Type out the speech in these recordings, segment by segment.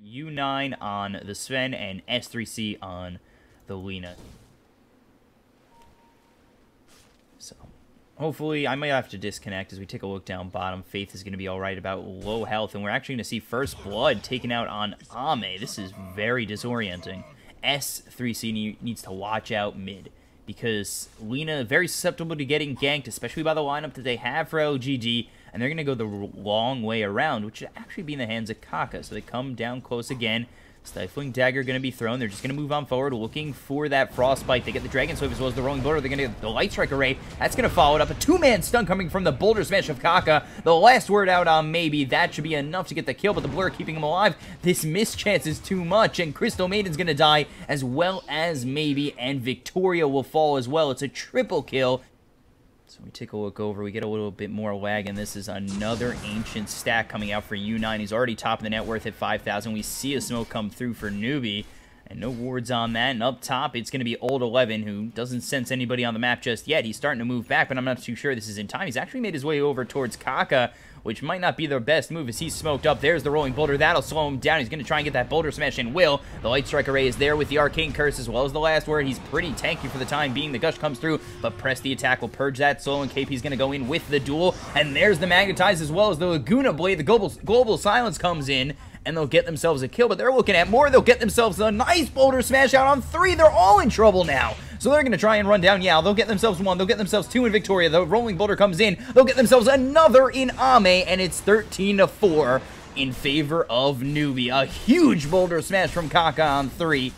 U9 on the Sven and S3C on the Lena. So, hopefully, I might have to disconnect as we take a look down bottom. Faith is going to be alright about low health, and we're actually going to see First Blood taken out on Ame. This is very disorienting. S3C needs to watch out mid, because Lena very susceptible to getting ganked, especially by the lineup that they have for LGD, and they're going to go the long way around, which should actually be in the hands of Kaka. So they come down close again. Stifling Dagger going to be thrown. They're just going to move on forward, looking for that Frostbite. They get the Dragon Swipe as well as the Rolling Boulder. They're going to get the Light Strike Array. That's going to follow it up. A two-man stun coming from the Boulder Smash of Kaka. The last word out on Maybe. That should be enough to get the kill, but the Blur keeping him alive. This mischance is too much, and Crystal Maiden's going to die, as well as Maybe, and Victoria will fall as well. It's a triple kill. So we take a look over, we get a little bit more lag, and this is another Ancient stack coming out for U9. He's already top of the net worth at 5,000. We see a smoke come through for Newbee, and no wards on that. And up top, it's going to be Old 11, who doesn't sense anybody on the map just yet. He's starting to move back, but I'm not too sure this is in time. He's actually made his way over towards Kaka, which might not be their best move as he's smoked up. There's the Rolling Boulder. That'll slow him down. He's going to try and get that Boulder Smash and will. The Light Strike Array is there with the Arcane Curse as well as the last word. He's pretty tanky for the time being. The Gush comes through, but Press the Attack will purge that slow, and KP's going to go in with the duel. And there's the Magnetize as well as the Laguna Blade. The Global Silence comes in, and they'll get themselves a kill, but they're looking at more. They'll get themselves a nice Boulder Smash out on 3. They're all in trouble now. So they're going to try and run down Yao. They'll get themselves 1. They'll get themselves 2 in Victoria. The Rolling Boulder comes in. They'll get themselves another in Ame, and it's 13-4 in favor of Newbee. A huge Boulder Smash from Kaka on 3.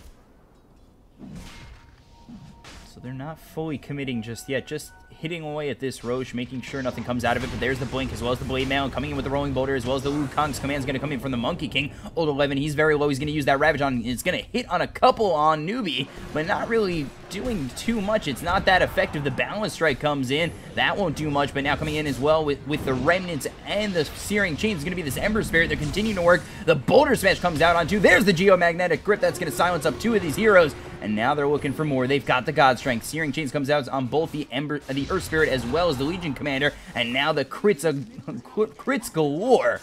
So they're not fully committing just yet. Just hitting away at this Roche, making sure nothing comes out of it, but there's the Blink as well as the Blade Mail coming in with the Rolling Boulder, as well as the Wukong's command is going to come in from the Monkey King. Old 11, he's very low. He's going to use that Ravage on. It's going to hit on a couple on Newbee, but not really doing too much. It's not that effective. The Balance Strike comes in. That won't do much, but now coming in as well with the Remnants and the Searing Chains is going to be this Ember Spirit. They're continuing to work. The Boulder Smash comes out on 2. There's the Geomagnetic Grip. That's going to silence up 2 of these heroes, and now they're looking for more. They've got the God Strength. Searing Chains comes out on both the Earth Spirit as well as the Legion Commander, and now the crits galore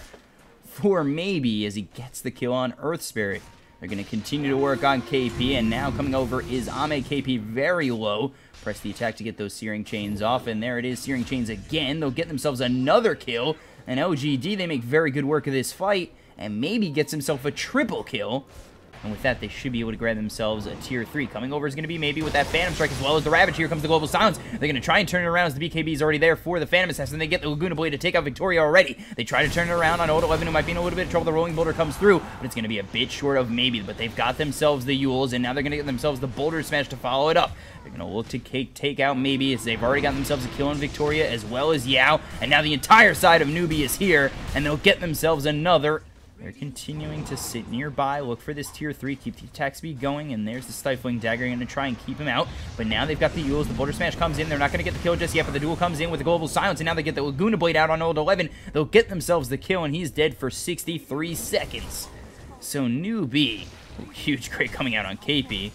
for Maybe as he gets the kill on Earth Spirit. They're going to continue to work on KP, and now coming over is Ame. KP very low. Press the attack to get those Searing Chains off, and there it is, Searing Chains again. They'll get themselves another kill, and LGD, they make very good work of this fight, and Maybe gets himself a triple kill. And with that, they should be able to grab themselves a tier 3. Coming over is going to be Maybe with that Phantom Strike as well as the Ravage. Here comes the Global Silence. They're going to try and turn it around as the BKB is already there for the Phantom Assassin. They get the Laguna Blade to take out Victoria already. They try to turn it around on Old 11, who might be in a little bit of trouble. The Rolling Boulder comes through, but it's going to be a bit short of Maybe. But they've got themselves the Yules, and now they're going to get themselves the Boulder Smash to follow it up. They're going to look to take out Maybe as they've already got themselves a kill on Victoria as well as Yao. And now the entire side of Newbee is here, and they'll get themselves another. They're continuing to sit nearby, look for this tier 3, keep the attack speed going, and there's the Stifling Dagger. Going to try and keep him out, but now they've got the Yules. The Boulder Smash comes in. They're not going to get the kill just yet, but the duel comes in with the Global Silence, and now they get the Laguna Blade out on Old 11. They'll get themselves the kill, and he's dead for 63 seconds. So Newbee, huge crit coming out on KP.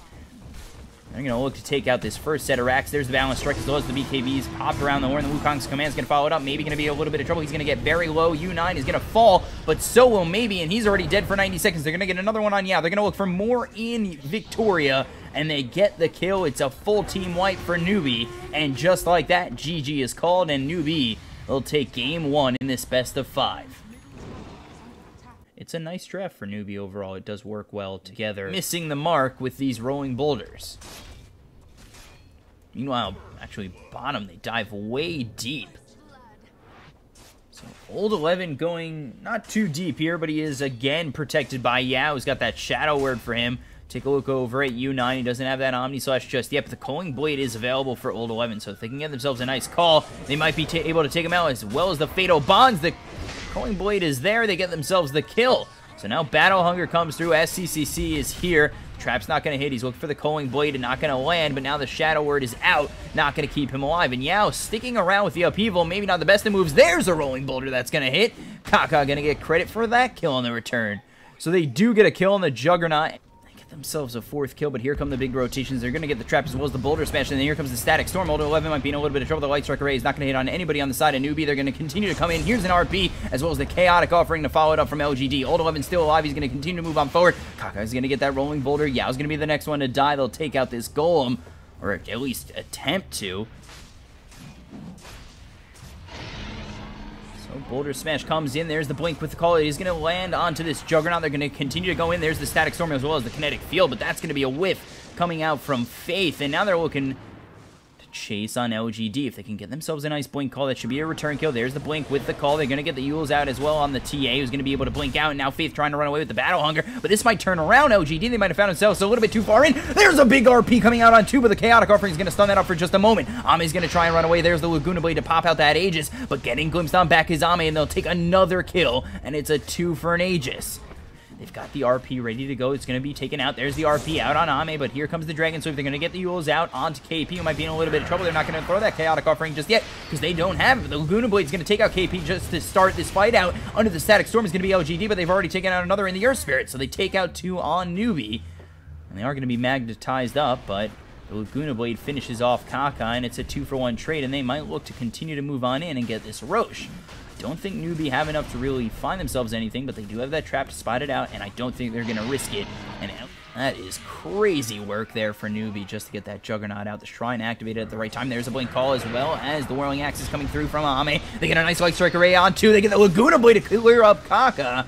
They're going to look to take out this first set of racks. There's the Balance Strike as well as the BKBs popped around the horn. The Wukong's command is going to follow it up. Maybe going to be a little bit of trouble. He's going to get very low. U9 is going to fall, but so will Maybe, and he's already dead for 90 seconds. They're going to get another one on Yao. They're going to look for more in Victoria, and they get the kill. It's a full team wipe for Newbee, and just like that, GG is called, and Newbee will take game 1 in this best of 5. It's a nice draft for Newbee overall. It does work well together. Missing the mark with these Rolling Boulders. Meanwhile, actually, bottom, they dive way deep. So, Old 11 going not too deep here, but he is, again, protected by Yao, who's got that Shadow Word for him. Take a look over at U9. He doesn't have that Omni Slash just yet, but the Culling Blade is available for Old 11, so if they can get themselves a nice call, they might be able to take him out, as well as the Fatal Bonds. The Culling Blade is there. They get themselves the kill. So now Battle Hunger comes through. SCCC is here. Trap's not going to hit. He's looking for the Culling Blade and not going to land, but now the Shadow Word is out. Not going to keep him alive. And Yao sticking around with the upheaval. Maybe not the best of moves. There's a Rolling Boulder that's going to hit. Kaka going to get credit for that kill on the return. So they do get a kill on the Juggernaut. themselves a 4th kill, but here come the big rotations. They're going to get the trap as well as the boulder smash, and then here comes the static storm. Ultra 11 might be in a little bit of trouble. The light strike array is not going to hit on anybody on the side of Newbee. They're going to continue to come in. Here's an RP as well as the chaotic offering to follow it up from LGD. Ultra 11 still alive. He's going to continue to move on forward. Kaka is going to get that rolling boulder. Yao's going to be the next one to die. They'll take out this golem, or at least attempt to. So boulder smash comes in. There's the blink with the call. He's going to land onto this juggernaut. They're going to continue to go in. There's the static storm as well as the kinetic field, but that's going to be a whiff coming out from Faith, and now they're looking to chase on LGD. If they can get themselves a nice blink call, that should be a return kill. There's the blink with the call. They're going to get the Yules out as well on the TA, who's going to be able to blink out, and now Faith trying to run away with the battle hunger, but this might turn around LGD. They might have found themselves a little bit too far in. There's a big RP coming out on 2, but the chaotic offering is going to stun that up for just a moment. Ame's going to try and run away. There's the Laguna Blade to pop out that Aegis, but getting glimpsed on back is Ame, and they'll take another kill, and it's a 2 for an Aegis. They've got the RP ready to go. It's going to be taken out. There's the RP out on Ame, but here comes the Dragon. So if they're going to get the Yules out onto KP, who might be in a little bit of trouble, they're not going to throw that chaotic offering just yet because they don't have it. The Laguna Blade is going to take out KP just to start this fight out. Under the static storm is going to be LGD, but they've already taken out another in the Earth Spirit. So they take out 2 on Newbee, and they are going to be magnetized up, but the Laguna Blade finishes off Kaka, and it's a 2-for-1 trade, and they might look to continue to move on in and get this Roche. Don't think Newbee have enough to really find themselves anything, but they do have that trap to spot it out, and I don't think they're going to risk it. And that is crazy work there for Newbee just to get that Juggernaut out. The Shrine activated at the right time. There's a blink call as well as the Whirling Axe is coming through from Ame. They get a nice Light Strike Array on 2. They get the Laguna Blade to clear up Kaka.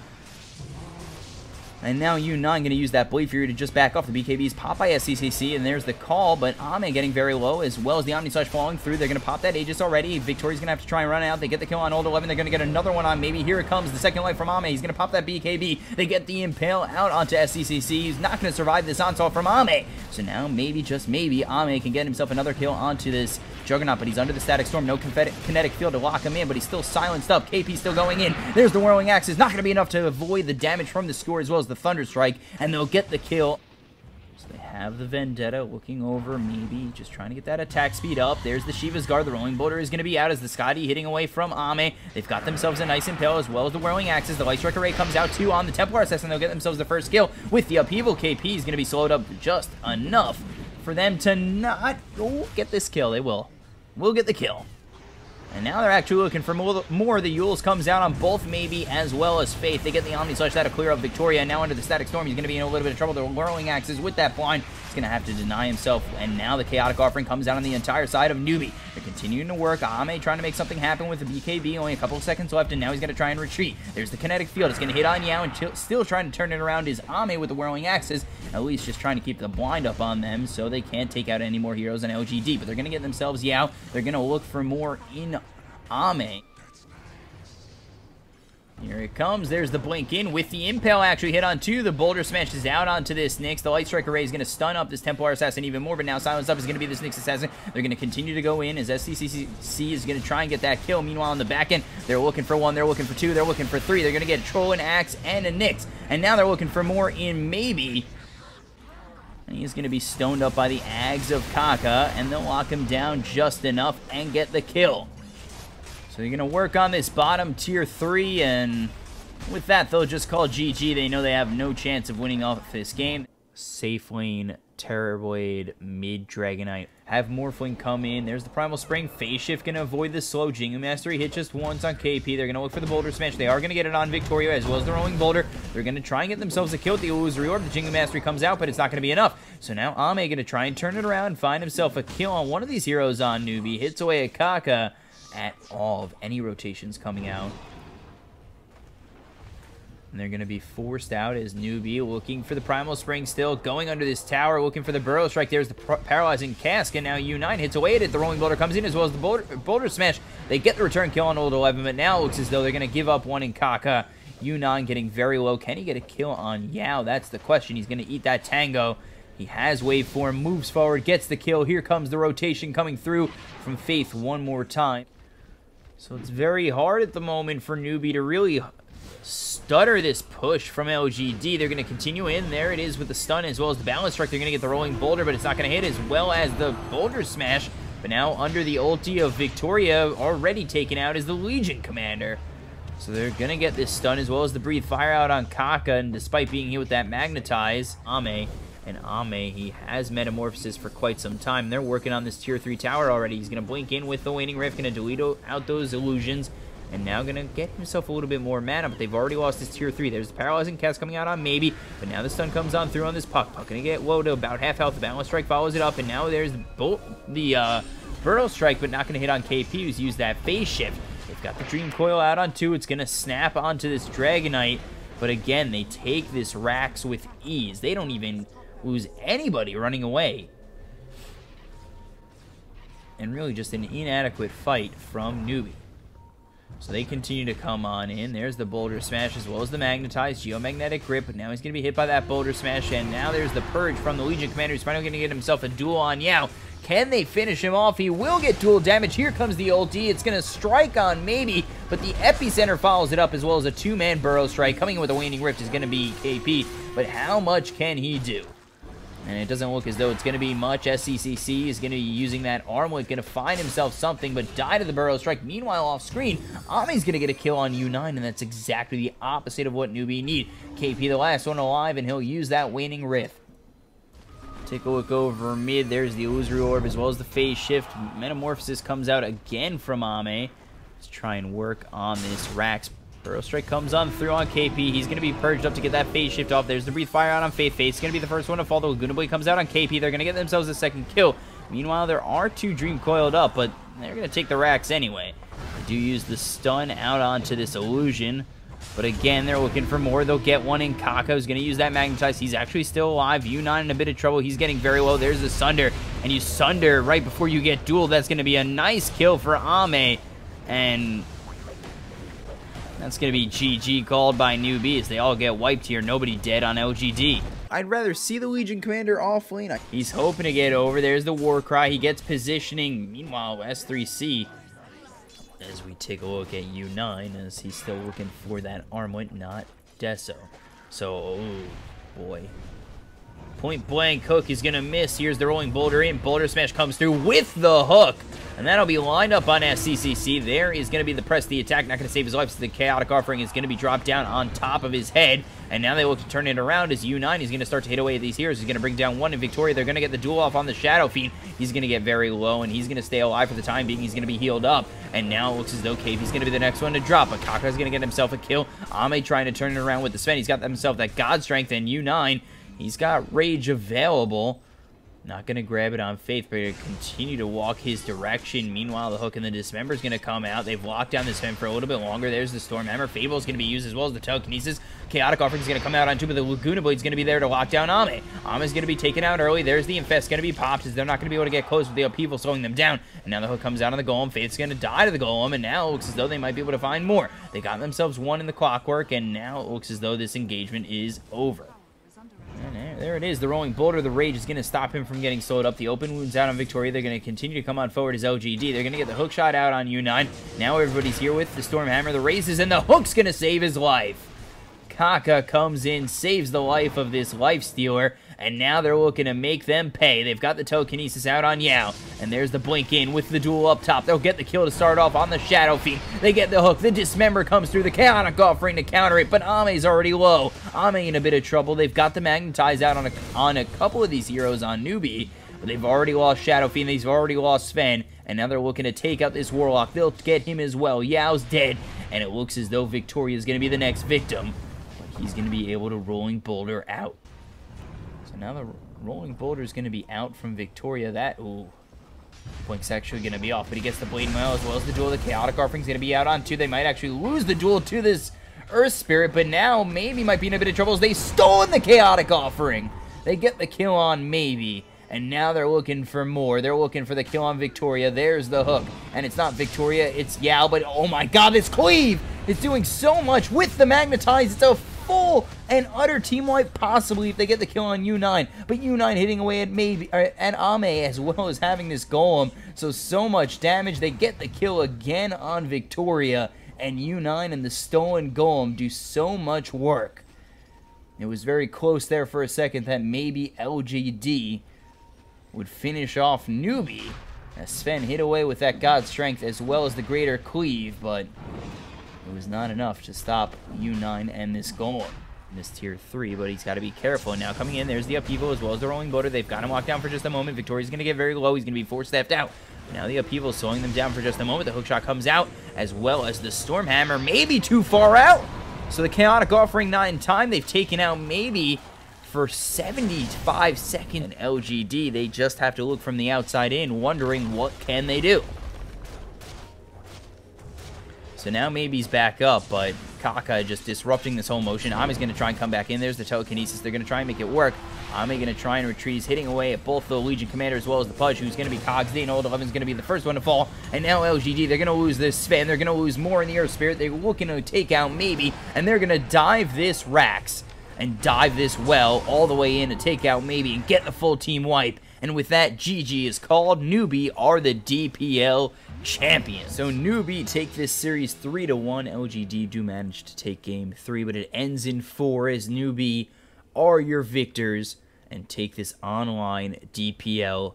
And now U9 going to use that Blade Fury to just back off the BKB's pop by SCCC, and there's the call, but Ame getting very low, as well as the Omni Slash falling through. They're going to pop that Aegis already. Victoria's going to have to try and run out. They get the kill on Old 11. They're going to get another one on maybe. Here it comes, the second life from Ame. He's going to pop that BKB. They get the Impale out onto SCCC. He's not going to survive this onslaught from Ame. So now, maybe, just maybe, Ame can get himself another kill onto this Juggernaut, but he's under the Static Storm. No kinetic field to lock him in, but he's still silenced up. KP still going in. There's the Whirling Axe. It's not going to be enough to avoid the damage from the score as well as the Thunder Strike, and they'll get the kill. So they have the Vendetta looking over, maybe just trying to get that attack speed up. There's the Shiva's Guard. The Rolling Boulder is going to be out as the Scotty hitting away from Ame. They've got themselves a nice Impale as well as the Whirling Axes. The Light Strike Array comes out too on the Templar Assassin. They'll get themselves the first kill with the Upheaval. KP is going to be slowed up just enough for them to not get this kill. They will get the kill. And now they're actually looking for more. The Yules comes out on both maybe as well as Faith. They get the Omni Slash. That'll clear up Victoria. And now under the Static Storm, he's going to be in a little bit of trouble. The Whirling Axes with that blind. He's going to have to deny himself. And now the Chaotic Offering comes out on the entire side of Newbee. They're continuing to work. Ame trying to make something happen with the BKB. Only a couple of seconds left, and now he's going to try and retreat. There's the Kinetic Field. It's going to hit on Yao, and still trying to turn it around is Ame with the Whirling Axes. At least just trying to keep the blind up on them so they can't take out any more heroes in LGD. But they're going to get themselves Yao. They're going to look for more in Ame. Here it comes. There's the blink in with the Impale actually hit on 2. The Boulder smashes out onto this Nyx. The Light Strike Array is going to stun up this Templar Assassin even more, but now silenced up is going to be this Nyx Assassin. They're going to continue to go in as SCCC is going to try and get that kill. Meanwhile, on the back end, they're looking for 1, they're looking for 2, they're looking for 3. They're going to get a Troll, an Axe, and a Nyx. And now they're looking for more in maybe. And he's going to be stoned up by the Ags of Kaka, and they'll lock him down just enough and get the kill. So they're going to work on this bottom tier 3, and with that, they'll just call GG. They know they have no chance of winning off this game. Safe lane, Terrorblade, mid Dragonite. Have Morphling come in. There's the Primal Spring. Phase Shift going to avoid the slow. Jingu Mastery hit just once on KP. They're going to look for the Boulder Smash. They are going to get it on Victoria as well as the Rolling Boulder. They're going to try and get themselves a kill with the Illusory Orb. The Jingu Mastery comes out, but it's not going to be enough. So now Ame going to try and turn it around and find himself a kill on one of these heroes on Newbee. Hits away at Kaka at all of any rotations coming out. And they're going to be forced out as Newbee looking for the Primal Spring still. Going under this tower, looking for the Burrow Strike. There's the Paralyzing Cask, and now U9 hits away at it. The Rolling Boulder comes in as well as the Boulder Smash. They get the return kill on Old 11, but now it looks as though they're going to give up one in Kaka. U9 getting very low. Can he get a kill on Yao? That's the question. He's going to eat that Tango. He has waveform, moves forward, gets the kill. Here comes the rotation coming through from Faith one more time. So it's very hard at the moment for Newbee to really stutter this push from LGD. They're going to continue in. There it is with the stun as well as the balance strike. They're going to get the Rolling Boulder, but it's not going to hit, as well as the Boulder Smash. But now under the ulti of Victoria, already taken out is the Legion Commander. So they're going to get this stun as well as the Breathe Fire out on Kaka, and despite being hit with that Magnetize, Ame And Ame, he has Metamorphosis for quite some time. They're working on this tier 3 tower already. He's going to blink in with the Waning Rift, going to delete out those illusions, and now going to get himself a little bit more mana, but they've already lost his tier 3. There's the Paralyzing Cast coming out on Maybe, but now the stun comes on through on this Puck. Puck going to get low to about half health. The Balance Strike follows it up, and now there's the Burrow Strike, but not going to hit on KP, who's used that Phase Shift. They've got the Dream Coil out on 2. It's going to snap onto this Dragonite, but again, they take this Rax with ease. They don't even lose anybody running away. And really just an inadequate fight from Newbee. So they continue to come on in. There's the Boulder Smash as well as the Magnetized Geomagnetic Grip, but now he's going to be hit by that Boulder Smash, and now there's the Purge from the Legion Commander, who's finally going to get himself a duel on Yao. Can they finish him off? He will get dual damage. Here comes the ulti. It's going to strike on Maybe, but the Epicenter follows it up, as well as a 2-man Burrow Strike. Coming in with a Waning Rift is going to be KP, but how much can he do? And it doesn't look as though it's going to be much. SCCC is going to be using that Armlet, going to find himself something, but die to the Burrow Strike. Meanwhile, off screen, Ami's going to get a kill on U9, and that's exactly the opposite of what Newbee need. KP the last one alive, and he'll use that Waning Rift. Take a look over mid. There's the Illusory Orb as well as the Phase Shift. Metamorphosis comes out again from Ame. Let's try and work on this Rax. Burrow Strike comes on through on KP. He's going to be purged up to get that Phase Shift off. There's the Breathe Fire out on Faith. Faith's going to be the first one to fall. The Laguna Blade comes out on KP. They're going to get themselves a second kill. Meanwhile, there are 2 Dream Coiled up, but they're going to take the Rax anyway. They do use the stun out onto this Illusion. But again, they're looking for more. They'll get one in. Kaka is going to use that Magnetize. He's actually still alive. U9 in a bit of trouble. He's getting very low. There's the Sunder. And you Sunder right before you get dueled. That's going to be a nice kill for Ame. And that's going to be GG called by Newbee as they all get wiped here. Nobody dead on LGD. I'd rather see the Legion Commander off lane. He's hoping to get over. There's the Warcry. He gets positioning. Meanwhile, S3C, as we take a look at U9, as he's still looking for that Armlet, not Deso. So, oh boy. Point blank hook is going to miss. Here's the Rolling Boulder in. Boulder Smash comes through with the hook. And that'll be lined up on SCCC. There is going to be the press the attack. Not going to save his life, so the Chaotic Offering is going to be dropped down on top of his head. And now they look to turn it around as U9 is going to start to hit away at these heroes. He's going to bring down one in Victoria. They're going to get the duel off on the Shadow Fiend. He's going to get very low, and he's going to stay alive for the time being. He's going to be healed up. And now it looks as though KP's going to be the next one to drop. But Kaka's going to get himself a kill. Ame trying to turn it around with the Sven. He's got himself that God Strength, and U9, he's got Rage available. Not going to grab it on Faith, but going to continue to walk his direction. Meanwhile, the hook and the Dismember is going to come out. They've locked down this Sven for a little bit longer. There's the Stormhammer. Fable is going to be used as well as the Telekinesis. Chaotic Offering is going to come out on two, but the Laguna Blade is going to be there to lock down Ame. Ame is going to be taken out early. There's the Infest going to be popped as they're not going to be able to get close with the upheaval slowing them down. And now the hook comes out on the Golem. Faith's going to die to the Golem, and now it looks as though they might be able to find more. They got themselves one in the Clockwork, and now it looks as though this engagement is over. And there it is. The Rolling Boulder, the Rage is going to stop him from getting slowed up. The Open Wounds out on Victoria. They're going to continue to come on forward as LGD. They're going to get the hook shot out on U9. Now everybody's here with the Stormhammer. The Raises, and the hook's going to save his life. Kaka comes in, saves the life of this Life Stealer, and now they're looking to make them pay. They've got the Telekinesis out on Yao, and there's the Blink in with the duel up top. They'll get the kill to start off on the Shadow Fiend. They get the hook. The Dismember comes through the Chaotic Offering to counter it, but Ame's already low. Ame in a bit of trouble. They've got the Magnetize out on a couple of these heroes on Newbee, but they've already lost Shadow Fiend. They've already lost Sven, and now they're looking to take out this Warlock. They'll get him as well. Yao's dead, and it looks as though Victoria is going to be the next victim. He's going to be able to Rolling Boulder out. So now the Rolling Boulder is going to be out from Victoria. That, ooh, Blink's actually going to be off, but he gets the Blade Mail as well as the duel. The Chaotic Offering is going to be out on two. They might actually lose the duel to this Earth Spirit, but now maybe might be in a bit of trouble as they stolen the Chaotic Offering. They get the kill on Maybe, and now they're looking for more. They're looking for the kill on Victoria. There's the hook, and it's not Victoria, it's Yao, but oh my god, this Cleave is doing so much with the Magnetize. It's a full and utter team wipe, possibly, if they get the kill on U9. But U9 hitting away at Ame, as well as having this Golem. So much damage. They get the kill again on Victoria, and U9 and the stolen Golem do so much work. It was very close there for a second that maybe LGD would finish off Newbee, as Sven hit away with that God Strength as well as the Greater Cleave, but it was not enough to stop U9 and this Golem. in this tier 3, but he's got to be careful. Now coming in, there's the upheaval as well as the rolling boulder. They've got him locked down for just a moment. Victoria's going to get very low. He's going to be force-staffed out. Now the upheaval slowing them down for just a moment. The hookshot comes out, as well as the Stormhammer, maybe too far out. So the Chaotic Offering not in time. They've taken out maybe for 75 seconds. And LGD, they just have to look from the outside in, wondering what can they do. So now Maybe's back up, but Kaka just disrupting this whole motion. Ami's going to try and come back in. There's the telekinesis. They're going to try and make it work. Ami going to try and retreat. He's hitting away at both the Legion Commander as well as the Pudge, who's going to be Cogs. And Old 11's going to be the first one to fall. And now LGD, they're going to lose this Sven. They're going to lose more in the Earth Spirit. They're looking to take out Maybe, and they're going to dive this Rax and dive this well all the way in to take out Maybe and get the full team wipe. And with that, GG is called. Newbee are the DPL champions. So Newbee take this series 3-1. LGD do manage to take game 3, but it ends in 4 as Newbee are your victors and take this online DPL